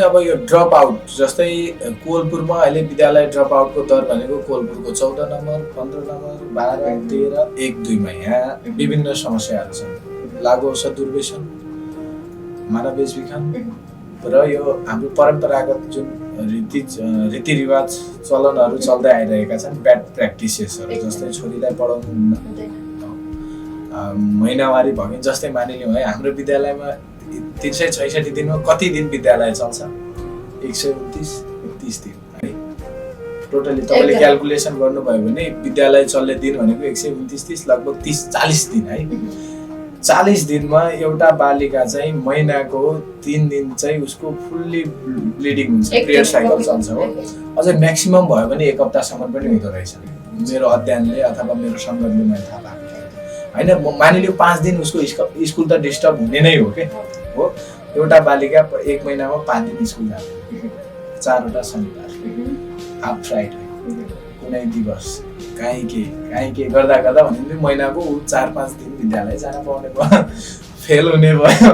चाहिँ अब यो ड्रप आउट जस्तै कोलपुरमा अहिले विद्यालय ड्रप आउटको दर भनेको कोलपुरको 14 नम्बर 15 नम्बर 12 13 1 2 मा यहाँ विभिन्न समस्याहरू छन्। लागु औषध दुर्व्यसन, मानव बेचबिखन र यो हाम्रो परम्परागत जुन रीतिरिवाज चलनहरू चल्दै आइरहेका छन्, ब्याड प्र्याक्टिसेसहरू जस्तै छोरीलाई पढाउनु महिनावारी भयो जस्तै मानिलिउँ है, हाम्रो विद्यालयमा 366 दिनमा कति दिन विद्यालय चल्छ? 129 30 दिन है। टोटली तपाईँले क्यालकुलेसन गर्नुभयो भने विद्यालय चल्ने दिन भनेको 129 30 लगभग 30 40 दिन है। 40 दिनमा एउटा बालिका चाहिँ महिनाको 3 दिन चाहिँ उसको फुल्ली ब्लिडिङ हुन्छ, पिरियड साइकल चल्छ हो। अझै म्याक्सिमम भयो भने 1 हप्तासम्म पनि हुँदो रहेछ मेरो अध्ययनले अथवा मेरो सङ्गतले मैले थाहा पाएको होइन। मानिलियो 5 दिन उसको स्कुल त डिस्टर्ब हुने नै हो के हो। एउटा बालिका 1 महिनामा 5 दिन स्कुल जान्छ, 4 वटा शनिबार, हाफ फ्राइडे, कुनै दिवस काहीँ के गर्दा भने महिनाको 4-5 दिन विद्यालय जान पाउने भयो, फेल हुने भयो